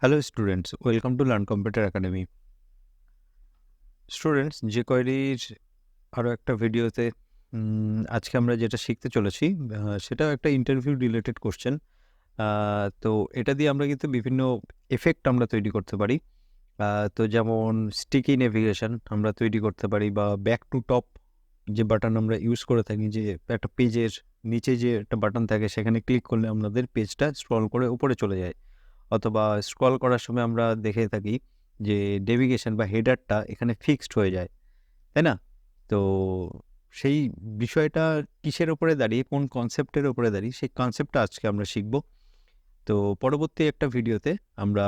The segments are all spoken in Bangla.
Hello students, welcome to learn computer academy. Students, যে কোয়েরির আরও একটা ভিডিওতে আজকে আমরা যেটা শিখতে চলেছি সেটাও একটা ইন্টারভিউ রিলেটেড কোশ্চেন। তো এটা দিয়ে আমরা কিন্তু বিভিন্ন এফেক্ট আমরা তৈরি করতে পারি। তো যেমন স্টিকি নেভিগেশন আমরা তৈরি করতে পারি, বা ব্যাক টু টপ যে বাটন আমরা ইউজ করে থাকি, যে একটা পেজের নিচে যে একটা বাটন থাকে সেখানে ক্লিক করলে আমাদের পেজটা স্ক্রল করে উপরে চলে যায়, অথবা স্ক্রল করার সময় আমরা দেখে থাকি যে নেভিগেশন বা হেডারটা এখানে ফিক্সড হয়ে যায়, তাই না? তো সেই বিষয়টা কিসের উপরে দাঁড়িয়ে, কোন কনসেপ্টের উপরে দাঁড়িয়ে, সেই কনসেপ্টটা আজকে আমরা শিখব। তো পরবর্তী একটা ভিডিওতে আমরা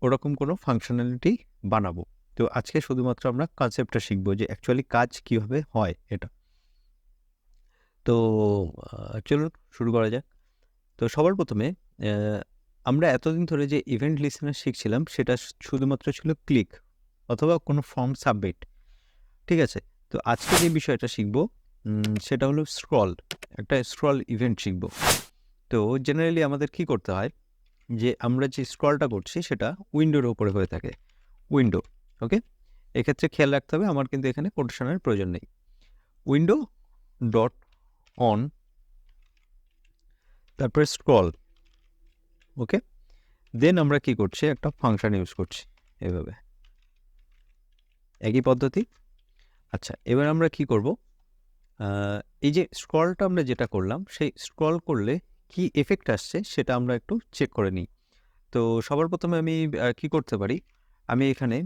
ওরকম কোনো ফাংশনালিটি বানাবো। তো আজকে শুধুমাত্র আমরা কনসেপ্টটা শিখবো যে অ্যাকচুয়ালি কাজ কীভাবে হয় এটা। তো চলুন শুরু করা যাক। তো সবার প্রথমে আমরা এতদিন ধরে যে ইভেন্ট লিসেনার শিখছিলাম সেটা শুধুমাত্র ছিল ক্লিক অথবা কোনো ফর্ম সাবমিট, ঠিক আছে? তো আজকে যে বিষয়টা শিখব সেটা হলো স্ক্রল, একটা স্ক্রল ইভেন্ট শিখব। তো জেনারেলি আমাদের কি করতে হয়, যে আমরা যে স্ক্রলটা করছি সেটা উইন্ডোর ওপরে হয়ে থাকে, উইন্ডো। ওকে, এক্ষেত্রে খেয়াল রাখতে হবে আমার কিন্তু এখানে কোটেশনের প্রয়োজন নেই। উইন্ডো ডট অন, তারপরে স্ক্রল। ওকে, দেন আমরা কি করছি, একটা ফাংশন ইউজ করছি এভাবে, একই পদ্ধতি। আচ্ছা, এবার আমরা কি করব, এই যে স্ক্রলটা আমরা যেটা করলাম, সেই স্ক্রল করলে কি এফেক্ট আসছে সেটা আমরা একটু চেক করে নিই। তো সবার প্রথমে আমি কি করতে পারি, আমি এখানে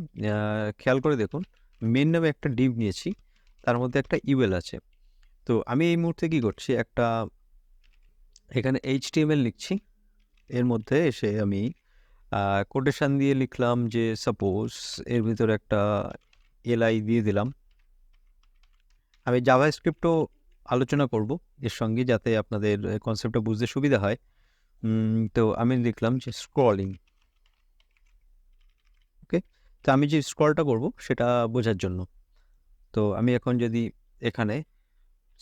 খেয়াল করে দেখুন, মেন নামে একটা ডিভ নিয়েছি, তার মধ্যে একটা ইউএল আছে। তো আমি এই মুহূর্তে কি করছি, একটা এখানে HTML লিখছি, এর মধ্যে এসে আমি কোটেশন দিয়ে লিখলাম যে সাপোজ এর ভিতরে একটা এলআই দিয়ে দিলাম। আমি জাভাস্ক্রিপ্টও আলোচনা করব এর সঙ্গে, যাতে আপনাদের কনসেপ্টটা বুঝতে সুবিধা হয়। তো আমি লিখলাম যে স্ক্রলিং। ওকে, তো আমি যে স্ক্রলটা করব সেটা বোঝার জন্য, তো আমি এখন যদি এখানে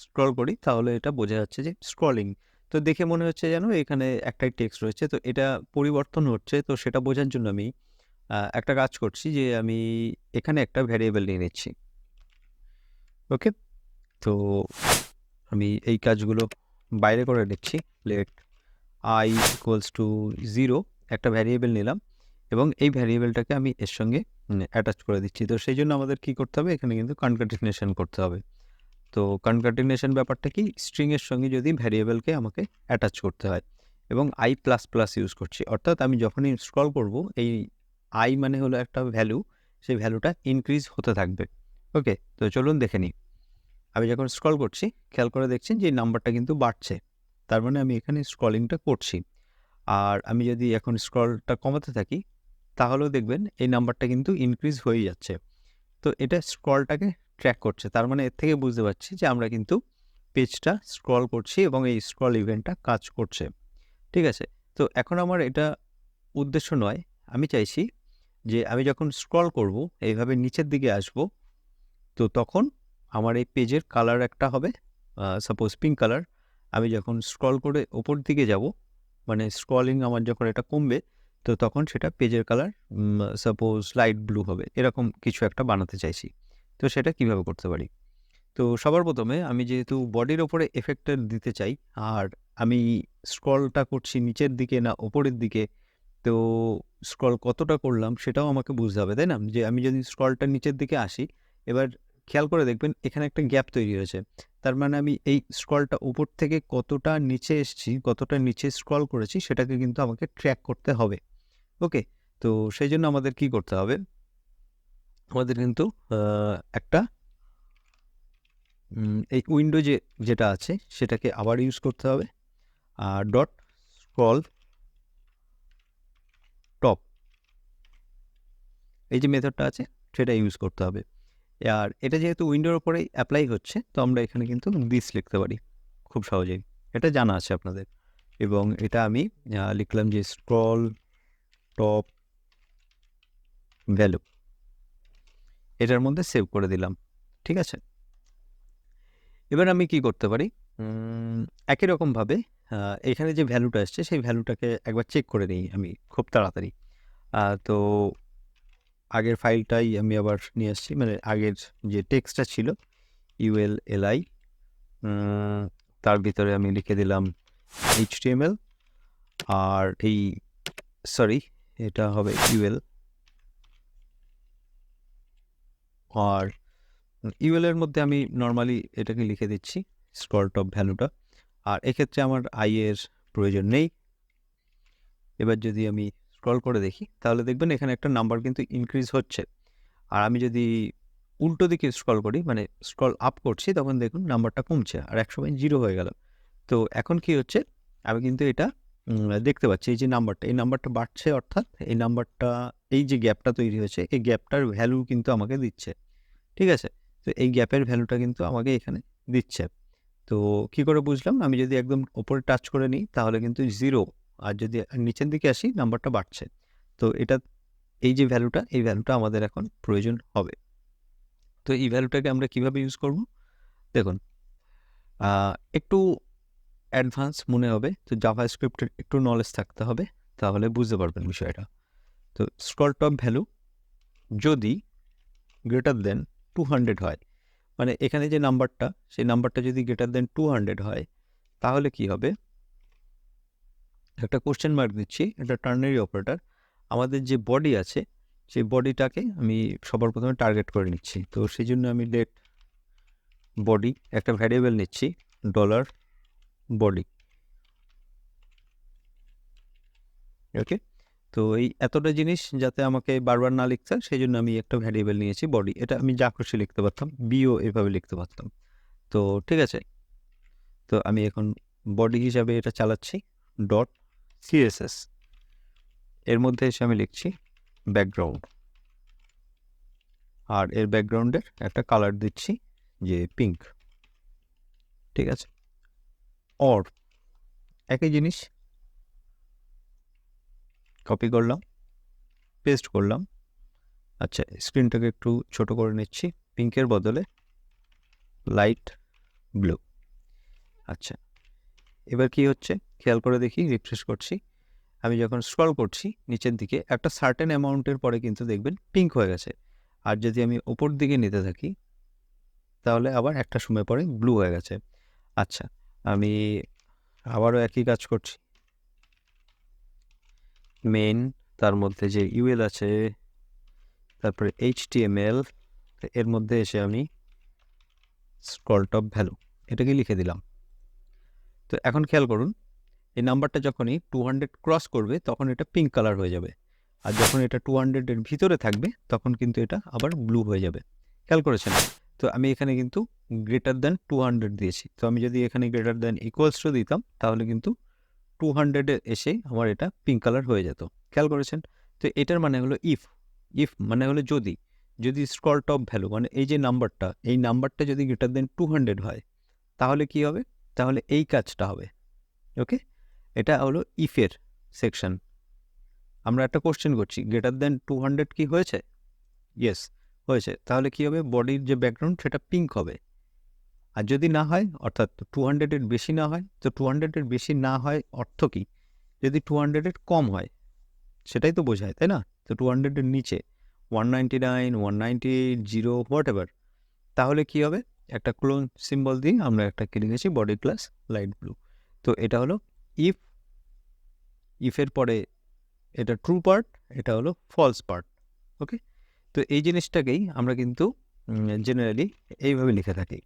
স্ক্রল করি তাহলে এটা বোঝা যাচ্ছে যে স্ক্রলিং। তো দেখে মনে হচ্ছে যেন এখানে একটাই টেক্সট রয়েছে, তো এটা পরিবর্তন হচ্ছে। তো সেটা বোঝার জন্য আমি একটা কাজ করছি, যে আমি এখানে একটা ভ্যারিয়েবল নিয়ে নিচ্ছি। ওকে, তো আমি এই কাজগুলো বাইরে করে নিচ্ছি। লেট i ইকুয়ালস টু 0 একটা ভ্যারিয়েবল নিলাম, এবং এই ভ্যারিয়েবলটাকে আমি এর সঙ্গে অ্যাটাচ করে দিচ্ছি। তো সেই জন্য আমাদের কি করতে হবে, এখানে কিন্তু কনক্যাটিনেশন করতে হবে। তো কনক্যাটিনেশন ব্যাপারটা কি, স্ট্রিংয়ের সঙ্গে যদি ভ্যারিয়েবলকে আমাকে অ্যাটাচ করতে হয়, এবং i প্লাস প্লাস ইউজ করছি, অর্থাৎ আমি যখনই স্ক্রল করব, এই i মানে হলো একটা ভ্যালু, সেই ভ্যালুটা ইনক্রিজ হতে থাকবে। ওকে, তো চলুন দেখে নিই। আমি যখন স্ক্রল করছি, খেয়াল করে দেখছেন যে নাম্বারটা কিন্তু বাড়ছে, তার মানে আমি এখানে স্ক্রলিংটা করছি। আর আমি যদি এখন স্ক্রলটা কমাতে থাকি, তাহলেও দেখবেন এই নাম্বারটা কিন্তু ইনক্রিজ হয়ে যাচ্ছে। তো এটা স্ক্রলটাকে ট্র্যাক করছে, তার মানে এর থেকে বুঝতে পারছি যে আমরা কিন্তু পেজটা স্ক্রল করছি এবং এই স্ক্রল ইভেন্টটা কাজ করছে, ঠিক আছে? তো এখন আমার এটা উদ্দেশ্য নয়, আমি চাইছি যে আমি যখন স্ক্রল করব, এইভাবে নিচের দিকে আসব, তো তখন আমার এই পেজের কালার একটা হবে, সাপোজ পিঙ্ক কালার। আমি যখন স্ক্রল করে ওপর দিকে যাব, মানে স্ক্রলিং আমার যখন এটা কমবে, তো তখন সেটা পেজের কালার সাপোজ লাইট ব্লু হবে, এরকম কিছু একটা বানাতে চাইছি। তো সেটা কিভাবে করতে পারি? তো সবার প্রথমে আমি যেহেতু বডির ওপরে এফেক্টটা দিতে চাই, আর আমি স্ক্রলটা করছি নিচের দিকে না ওপরের দিকে, তো স্ক্রল কতটা করলাম সেটাও আমাকে বুঝতে হবে, তাই না? যে আমি যদি স্ক্রলটা নিচের দিকে আসি, এবার খেয়াল করে দেখবেন এখানে একটা গ্যাপ তৈরি হয়েছে। তার মানে আমি এই স্ক্রলটা উপর থেকে কতটা নিচে এসেছি, কতটা নিচে স্ক্রল করেছি, সেটাকে কিন্তু আমাকে ট্র্যাক করতে হবে। ওকে, তো সেই জন্য আমাদের কি করতে হবে, আমাদের কিন্তু একটা এই উইন্ডো যেটা আছে সেটাকে আবার ইউজ করতে হবে, আর ডট স্ক্রল টপ, এই যে মেথডটা আছে সেটা ইউজ করতে হবে। আর এটা যেহেতু উইন্ডোর উপরেই অ্যাপ্লাই হচ্ছে, তো আমরা এখানে কিন্তু দিস লিখতে পারি খুব সহজেই, এটা জানা আছে আপনাদের। এবং এটা আমি লিখলাম যে স্ক্রল টপ ভ্যালু, এটার মধ্যে সেভ করে দিলাম, ঠিক আছে? এবার আমি কি করতে পারি, একই রকমভাবে এখানে যে ভ্যালুটা আসছে সেই ভ্যালুটাকে একবার চেক করে নিই আমি খুব তাড়াতাড়ি। তো আগের ফাইলটাই আমি আবার নিয়ে আসছি, মানে আগের যে টেক্সটটা ছিল ULLI, তার ভিতরে আমি লিখে দিলাম HTML, আর এটা হবে UL, আর UL এর মধ্যে আমি নর্মালি এটাকে লিখে দিচ্ছি স্ক্রল টপ ভ্যালুটা, আর এক্ষেত্রে আমার এর প্রয়োজন নেই। এবার যদি আমি স্ক্রল করে দেখি তাহলে দেখবেন এখানে একটা নাম্বার কিন্তু ইনক্রিজ হচ্ছে, আর আমি যদি উল্টো দিকে স্ক্রল করি, মানে স্ক্রল আপ করছি, তখন দেখুন নাম্বারটা কমছে আর একসময় 0 হয়ে গেল। তো এখন কি হচ্ছে, আমি কিন্তু এটা দেখতে পাচ্ছি এই যে এই নাম্বারটা বাড়ছে, অর্থাৎ এই নাম্বারটা, এই যে গ্যাপটা তৈরি হয়েছে, এই গ্যাপটার ভ্যালু কিন্তু আমাকে দিচ্ছে। ঠিক আছে, তো এই গ্যাপের ভ্যালুটা কিন্তু আমাকে এখানে দিচ্ছে। তো কি করে বুঝলাম? আমি যদি একদম ওপরে টাচ করে নিই তাহলে কিন্তু 0, আর যদি নিচের দিকে আসি নাম্বারটা বাড়ছে। তো এই যে ভ্যালুটা, এই ভ্যালুটা আমাদের এখন প্রয়োজন হবে। তো এই ভ্যালুটাকে আমরা কিভাবে ইউজ করব? দেখুন, একটু অ্যাডভান্স মনে হবে, তো জাভাস্ক্রিপ্টের একটু নলেজ থাকতে হবে, তাহলে বুঝতে পারবেন বিষয়টা। তো স্ক্রল টপ ভ্যালু যদি গ্রেটার দেন 200 হয়, মানে এখানে যে নাম্বারটা, সেই নাম্বারটা যদি গ্রেটার দেন 200 হয়, তাহলে কি হবে? একটা কোশ্চেন মার্ক দিচ্ছি, এটা টার্নারি অপারেটর। আমাদের যে বডি আছে, সেই বডিটাকে আমি সবার প্রথমে টার্গেট করে নিচ্ছি। তো সেই জন্য আমি লেট বডি একটা ভ্যারিয়েবল নিচ্ছি, $বডি। ওকে, তো এই এতটা জিনিস যাতে আমাকে বারবার না লিখতে হয়, সেই জন্য আমি একটা ভ্যারিয়েবল নিয়েছি বডি। এটা আমি যা খুশি লিখতে পারতাম, বিও এভাবে লিখতে পারতাম। তো ঠিক আছে, তো আমি এখন বডি হিসাবে এটা চালাচ্ছি .css। এর মধ্যে এসে আমি লিখছি ব্যাকগ্রাউন্ড, আর এর ব্যাকগ্রাউন্ডের একটা কালার দিচ্ছি যে পিঙ্ক। ঠিক আছে, অর একই জিনিস কপি করলাম, পেস্ট করলাম। আচ্ছা, স্ক্রিনটাকে একটু ছোট করে নিচ্ছি, পিঙ্কের বদলে লাইট ব্লু। আচ্ছা, এবার কি হচ্ছে খেয়াল করে দেখি, রিফ্রেশ করছি। আমি যখন স্ক্রল করছি নিচের দিকে, একটা সার্টেন অ্যামাউন্টের পরে কিন্তু দেখবেন পিঙ্ক হয়ে গেছে, আর যদি আমি ওপর দিকে নিতে থাকি তাহলে আবার একটা সময় পরে ব্লু হয়ে গেছে। আচ্ছা, আমি আবারও একই কাজ করছি, মেন, তার মধ্যে যে UL আছে, তারপরে HTML, এর মধ্যে এসে আমি স্ক্রল টপ ভ্যালু এটাকে লিখে দিলাম। তো এখন খেয়াল করুন, এই নাম্বারটা যখনই 200 ক্রস করবে তখন এটা পিঙ্ক কালার হয়ে যাবে, আর যখন এটা 200-এর ভিতরে থাকবে তখন কিন্তু এটা আবার ব্লু হয়ে যাবে। খেয়াল করেছেন? তো আমি এখানে কিন্তু গ্রেটার দ্যান 200 দিয়েছি, তো আমি যদি এখানে গ্রেটার দ্যান ইকুয়ালস টু দিতাম তাহলে কিন্তু 200-এ এসে আমার এটা পিঙ্ক কালার হয়ে যেত। খেয়াল করেছেন? তো এটার মানে হলো ইফ মানে হলো যদি স্ক্রল টপ ভ্যালু, মানে এই যে নাম্বারটা, এই নাম্বারটা যদি গ্রেটার দ্যান 200 হয়, তাহলে কি হবে? তাহলে এই কাজটা হবে। ওকে, এটা হলো ইফের সেকশন। আমরা একটা কোশ্চেন করছি, গ্রেটার দ্যান 200 কি হয়েছে? ইয়েস, হয়েছে। তাহলে কি হবে? বডির যে ব্যাকগ্রাউন্ড সেটা পিঙ্ক হবে। আর যদি না হয়, অর্থাৎ 200-এর বেশি না হয়, তো 200-এর বেশি না হয় অর্থ কি? যদি 200-এর কম হয়, সেটাই তো বোঝায়, তাই না? তো 200-এর নিচে 199, 198, 0, হোয়াট এভার, তাহলে কি হবে? একটা ক্লোন সিম্বল দিয়ে আমরা একটা কি লিখেছি, বডি ক্লাস লাইট ব্লু। তো এটা হলো ইফের পরে এটা ট্রু পার্ট, এটা হলো ফলস পার্ট। ওকে, তো এই জিনিসটাকেই আমরা কিন্তু জেনারেলি এইভাবে লিখে থাকি,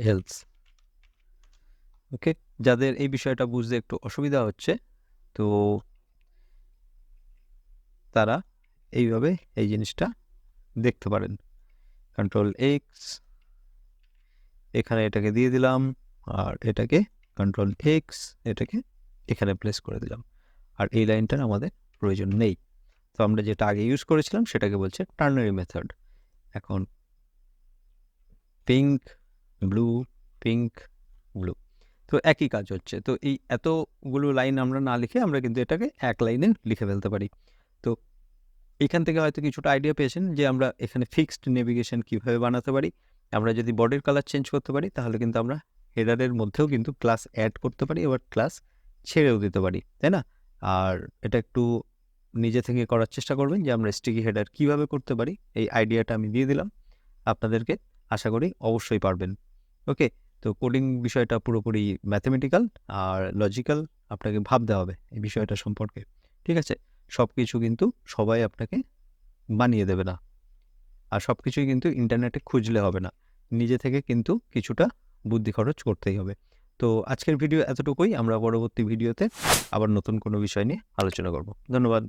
হেলস। ওকে, যাদের এই বিষয়টা বুঝতে একটু অসুবিধা হচ্ছে, তো তারা এইভাবে এই জিনিসটা দেখতে পারেন। Ctrl+X, এখানে এটাকে দিয়ে দিলাম, আর এটাকে Ctrl+X, এটাকে এখানে প্লেস করে দিলাম, আর এই লাইনটার আমাদের প্রয়োজন নেই। তো আমরা যেটা আগে ইউজ করেছিলাম সেটাকে বলছে টার্নারি মেথড। এখন পিঙ্ক ব্লু, পিঙ্ক ব্লু, তো একই কাজ হচ্ছে। তো এই এতগুলো লাইন আমরা না লিখে আমরা কিন্তু এটাকে এক লাইনে লিখে ফেলতে পারি। তো এখান থেকে হয়তো কিছুটা আইডিয়া পেয়েছেন যে আমরা এখানে ফিক্সড নেভিগেশন কীভাবে বানাতে পারি। আমরা যদি বডির কালার চেঞ্জ করতে পারি তাহলে কিন্তু আমরা হেডারের মধ্যেও কিন্তু ক্লাস অ্যাড করতে পারি, এবার ক্লাস ছেড়েও দিতে পারি, তাই না? আর এটা একটু নিজে থেকে করার চেষ্টা করবেন যে আমরা স্টিকি হেডার কীভাবে করতে পারি। এই আইডিয়াটা আমি দিয়ে দিলাম আপনাদেরকে, আশা করি অবশ্যই পারবেন। ওকে, তো কোডিং বিষয়টা পুরোপুরি ম্যাথমেটিক্যাল আর লজিক্যাল, আপনাকে ভাবতে হবে এই বিষয়টা সম্পর্কে, ঠিক আছে? সব কিছু কিন্তু সবাই আপনাকে বানিয়ে দেবে না, আর সব কিছুই কিন্তু ইন্টারনেটে খুঁজলে হবে না, নিজে থেকে কিন্তু কিছুটা বুদ্ধি খরচ করতেই হবে। তো আজকের ভিডিও এতটুকুই, আমরা পরবর্তী ভিডিওতে আবার নতুন কোনো বিষয় নিয়ে আলোচনা করব। ধন্যবাদ।